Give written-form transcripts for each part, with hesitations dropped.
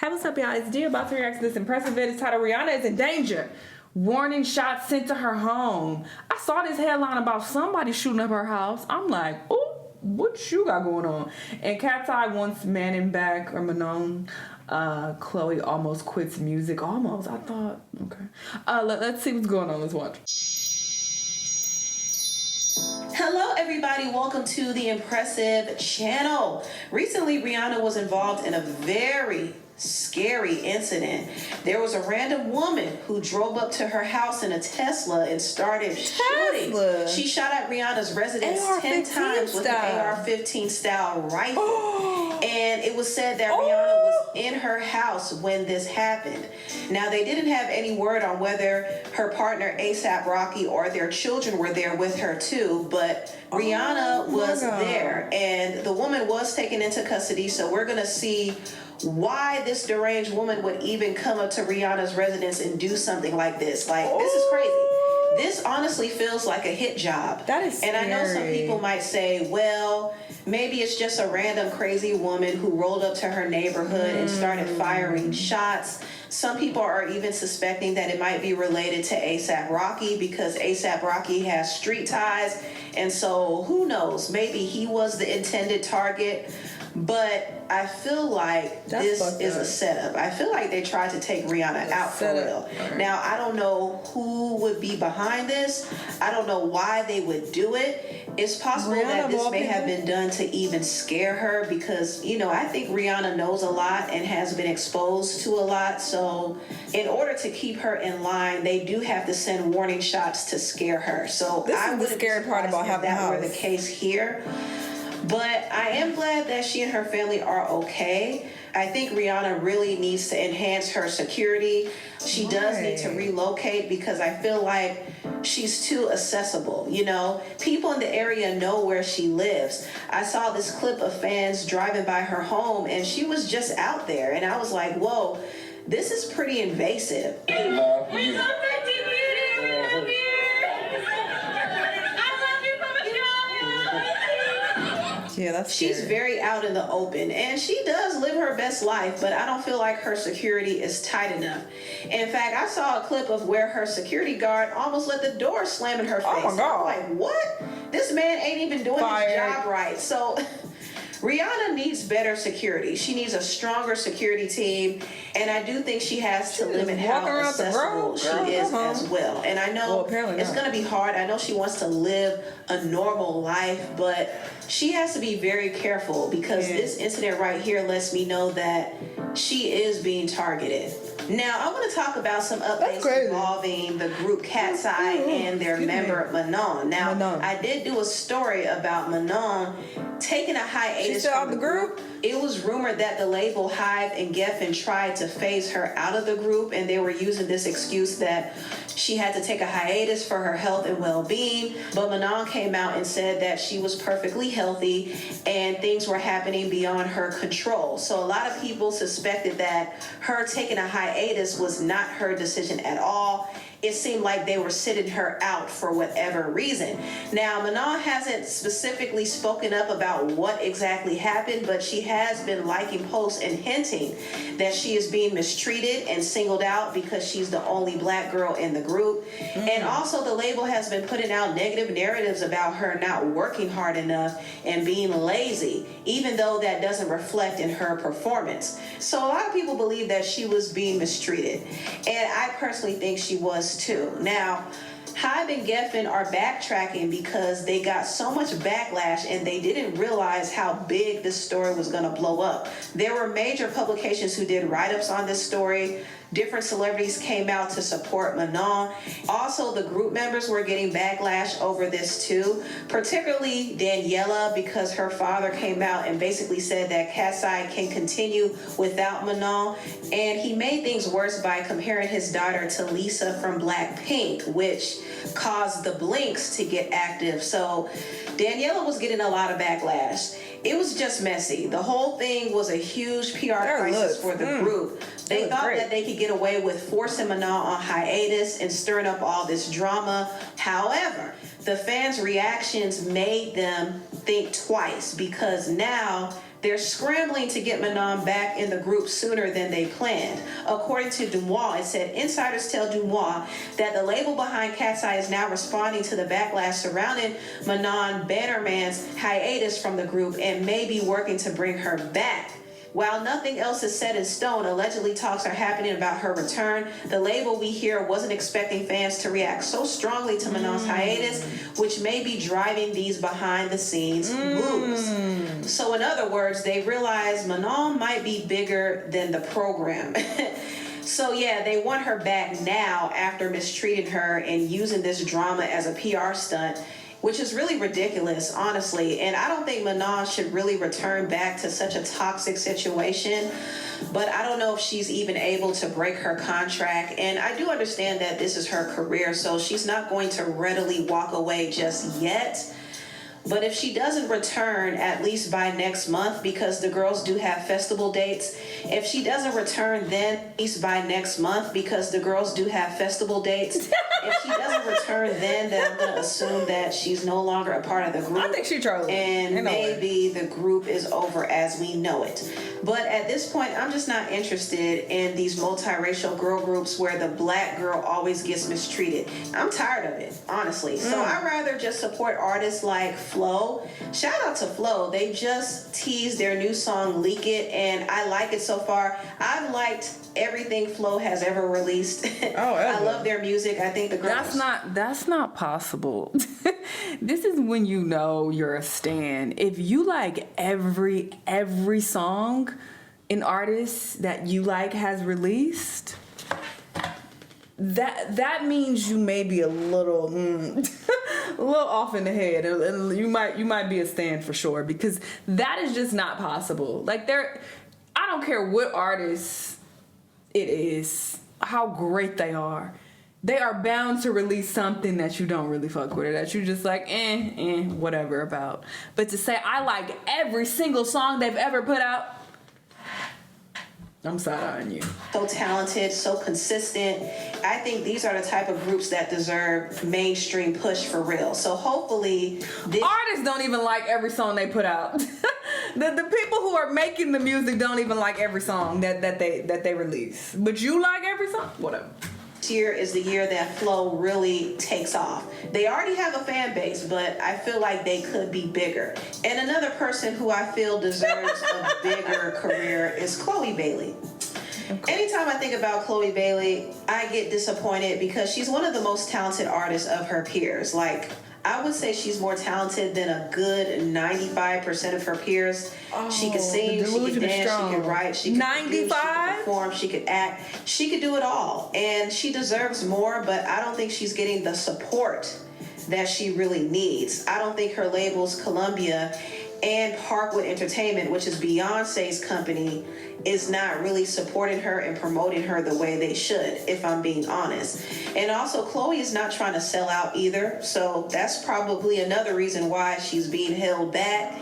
Hey, what's up, y'all? It's Dia about to react to this impressive video titled Rihanna is in danger. Warning shots sent to her home. I saw this headline about somebody shooting up her house. I'm like, oh, what you got going on? And Katseye wants MANON back, or MANON. Chloe almost quits music. Almost. I thought, okay. Let's see what's going on. Let's watch. Hello everybody, welcome to the impressive channel. Recently Rihanna was involved in a very scary incident. There was a random woman who drove up to her house in a Tesla and started shooting. She shot at Rihanna's residence 10 times with an AR-15 style rifle. And it was said that Rihanna was in her house when this happened. Now, they didn't have any word on whether her partner A$AP or their children were there with her too, but Rihanna was there, and the woman was taken into custody. So we're gonna see why this deranged woman would even come up to Rihanna's residence and do something like this. Like, this is crazy. This honestly feels like a hit job. That is scary. And I know some people might say, well, maybe it's just a random crazy woman who rolled up to her neighborhood and started firing shots. Some people are even suspecting that it might be related to A$AP Rocky because A$AP Rocky has street ties. And so who knows, maybe he was the intended target. But I feel like this is a setup. I feel like they tried to take Rihanna out for real. Now, I don't know who would be behind this. I don't know why they would do it. It's possible that this may have been done to even scare her because, you know, I think Rihanna knows a lot and has been exposed to a lot. So in order to keep her in line, they do have to send warning shots to scare her. So I wouldn't be surprised if that were the case here. But I am glad that she and her family are okay. I think Rihanna really needs to enhance her security. She does need to relocate because I feel like she's too accessible. You know, people in the area know where she lives. I saw this clip of fans driving by her home and she was just out there. And I was like, whoa, this is pretty invasive. Yeah, that's scary. She's very out in the open and she does live her best life, but I don't feel like her security is tight enough. In fact, I saw a clip of where her security guard almost let the door slam in her face. Oh my God. I'm like, what? This man ain't even doing his job right. So Rihanna needs better security. She needs a stronger security team, and I do think she has to limit how accessible she is as well. And I know it's going to be hard. I know she wants to live a normal life, but she has to be very careful because this incident right here lets me know that she is being targeted. Now, I want to talk about some updates involving the group Katseye and their member MANON. Now, I did do a story about MANON taking a hiatus from the group. It was rumored that the label Hive and Geffen tried to phase her out of the group, and they were using this excuse that she had to take a hiatus for her health and well-being. But MANON came out and said that she was perfectly healthy and things were happening beyond her control. So a lot of people suspected that her taking a hiatus was not her decision at all. It seemed like they were sitting her out for whatever reason. Now, MANON hasn't specifically spoken up about what exactly happened, but she has been liking posts and hinting that she is being mistreated and singled out because she's the only black girl in the group. And also the label has been putting out negative narratives about her not working hard enough and being lazy, even though that doesn't reflect in her performance. So a lot of people believe that she was being mistreated. And I personally think she was too. Now, Hive and Geffen are backtracking because they got so much backlash and they didn't realize how big this story was going to blow up. There were major publications who did write-ups on this story. Different celebrities came out to support MANON. Also, the group members were getting backlash over this too, particularly Daniela, because her father came out and basically said that Katseye can continue without MANON. And he made things worse by comparing his daughter to Lisa from Blackpink, which caused the Blinks to get active. So Daniela was getting a lot of backlash. It was just messy. The whole thing was a huge PR crisis for the group. They thought that they could get away with forcing MANON on hiatus and stirring up all this drama. However, the fans' reactions made them think twice because now they're scrambling to get Manon back in the group sooner than they planned. According to Dumois, it said, insiders tell Dumois that the label behind Katseye is now responding to the backlash surrounding Manon Bannerman's hiatus from the group and may be working to bring her back. While nothing else is set in stone, allegedly talks are happening about her return. The label, we hear, wasn't expecting fans to react so strongly to Manon's hiatus, which may be driving these behind-the-scenes moves. So in other words, they realize Manon might be bigger than the program. So yeah, they want her back now after mistreating her and using this drama as a PR stunt, which is really ridiculous, honestly. And I don't think Manon should really return back to such a toxic situation, but I don't know if she's even able to break her contract. And I do understand that this is her career, so she's not going to readily walk away just yet. But if she doesn't return at least by next month, because the girls do have festival dates, if she doesn't return then at least by next month, because the girls do have festival dates, if she doesn't return then I'm going to assume that she's no longer a part of the group. I think she trolling. And maybe the group is over as we know it. But at this point, I'm just not interested in these multiracial girl groups where the black girl always gets mistreated. I'm tired of it, honestly. So I'd rather just support artists like Flo. Shout out to Flo. They just teased their new song Leak It, and I like it so far. I've liked everything Flo has ever released. I love their music. I think the girls... That's not possible. This is when you know you're a stan. If you like every song an artist that you like has released, that means you may be a little a little off in the head, and you might be a stan for sure, because that is just not possible. Like, I don't care what artist it is, how great they are bound to release something that you don't really fuck with, or that you just like whatever about. But to say I like every single song they've ever put out, I'm side-eyeing you. So talented, so consistent. I think these are the type of groups that deserve mainstream push for real. So hopefully... Artists don't even like every song they put out. The people who are making the music don't even like every song that they release. But you like every song? Whatever. This year is the year that Flo really takes off. They already have a fan base, but I feel like they could be bigger. And another person who I feel deserves a bigger career is Chloe Bailey. Okay. Anytime I think about Chloe Bailey, I get disappointed because she's one of the most talented artists of her peers. Like, I would say she's more talented than a good 95% of her peers. She could sing, she could dance, she could write, she could 95? produce, she could perform, she could act. She could do it all. And she deserves more, but I don't think she's getting the support that she really needs. I don't think her labels, Columbia and Parkwood Entertainment, which is Beyonce's company, is not really supporting her and promoting her the way they should, if I'm being honest. And also, Chloe is not trying to sell out either, so that's probably another reason why she's being held back.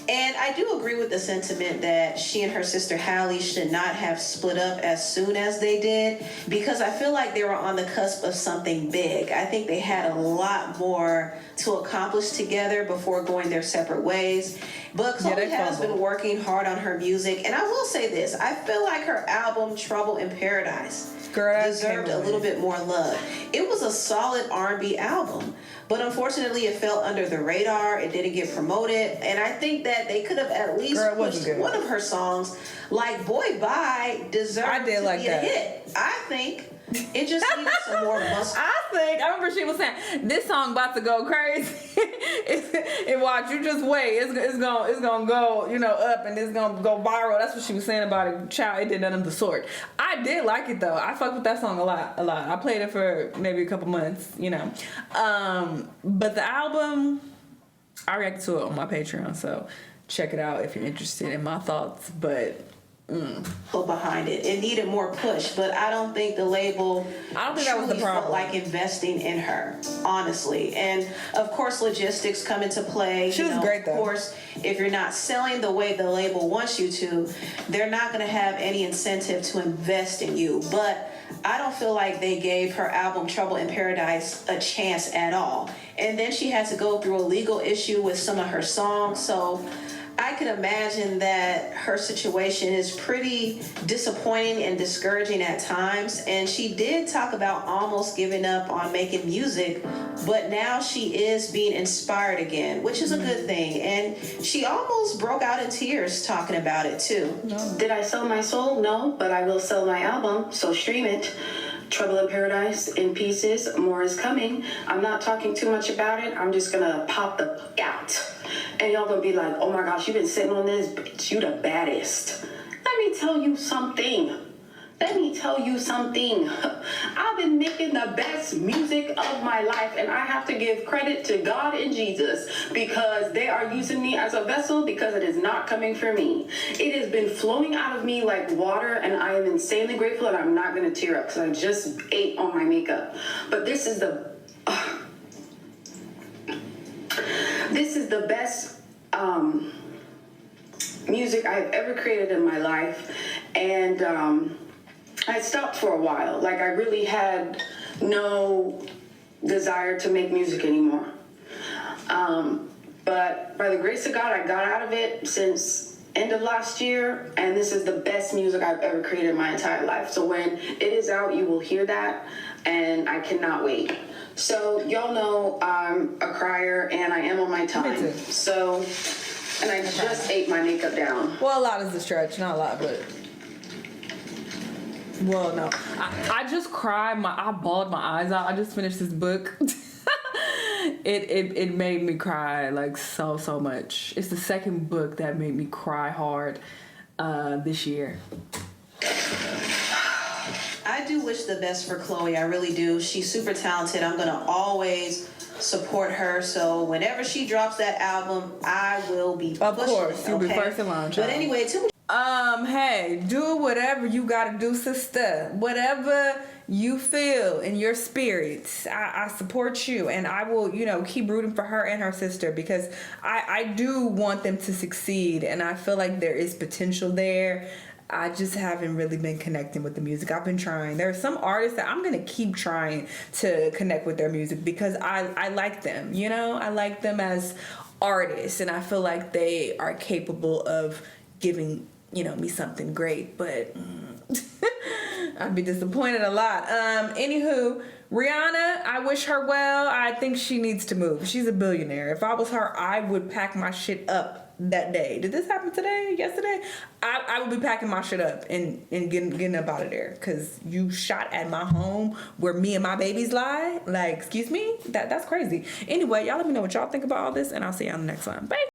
And I do agree with the sentiment that she and her sister Hallie should not have split up as soon as they did, because I feel like they were on the cusp of something big. I think they had a lot more to accomplish together before going their separate ways. But Chloe has been working hard on her music, and I will say this, I feel like her album Trouble in Paradise deserved a little bit more love. It was a solid R&B album, but unfortunately it fell under the radar. It didn't get promoted, and I think that they could have at least pushed one of her songs, like Boy Bye deserved to be a hit. I think it just needed some more muscle. I remember she was saying, this song about to go crazy. And watch, you just wait. It's gonna go, up, and it's gonna go viral. That's what she was saying about it. Child, it did none of the sort. I did like it though. I fucked with that song a lot. I played it for maybe a couple months, But the album, I reacted to it on my Patreon, so check it out if you're interested in my thoughts. But behind it. It needed more push, but I don't think the label that was the problem. Felt like investing in her, honestly. And of course, logistics come into play. She was great though. Of course, if you're not selling the way the label wants you to, they're not going to have any incentive to invest in you. But I don't feel like they gave her album Trouble in Paradise a chance at all. And then she had to go through a legal issue with some of her songs, so I can imagine that her situation is pretty disappointing and discouraging at times. And she did talk about almost giving up on making music, but now she is being inspired again, which is a good thing. And she almost broke out in tears talking about it too. No. Did I sell my soul? No, but I will sell my album, so stream it. Trouble in Paradise in pieces, more is coming. I'm not talking too much about it. I'm just gonna pop the fuck out. And y'all gonna be like, oh my gosh, you've been sitting on this, bitch, you the baddest. Let me tell you something. Let me tell you something. I've been making the best music of my life, and I have to give credit to God and Jesus because they are using me as a vessel because it is not coming from me. It has been flowing out of me like water, and I am insanely grateful, and I'm not going to tear up because I just ate on my makeup. But this is the best music I've ever created in my life, and I stopped for a while. Like, I really had no desire to make music anymore. But by the grace of God, I got out of it since end of last year, and this is the best music I've ever created in my entire life. So when it is out, you will hear that, and I cannot wait. So y'all know I'm a crier, and I am on my time. So, and I just ate my makeup down. Well, a lot is a stretch, not a lot, but... Well, no. I just cried. I bawled my eyes out. I just finished this book. It made me cry like so much. It's the second book that made me cry hard this year. I do wish the best for Chloe. I really do. She's super talented. I'm gonna always support her. So whenever she drops that album, I will be pushing. Of course, you'll be first in line. But anyway, hey, do whatever you gotta do, sister. Whatever you feel in your spirits, I support you, and I will, keep rooting for her and her sister because I do want them to succeed, and I feel like there is potential there. I just haven't really been connecting with the music. I've been trying. There are some artists that I'm gonna keep trying to connect with their music because I like them. I like them as artists, and I feel like they are capable of giving me something great, but I'd be disappointed a lot. Anywho, Rihanna, I wish her well. I think she needs to move. She's a billionaire. If I was her, I would pack my shit up that day. Did this happen today? Yesterday? I would be packing my shit up and getting up out of there because you shot at my home where me and my babies lie. Like, excuse me? That's crazy. Anyway, y'all let me know what y'all think about all this, and I'll see you on the next one. Bye.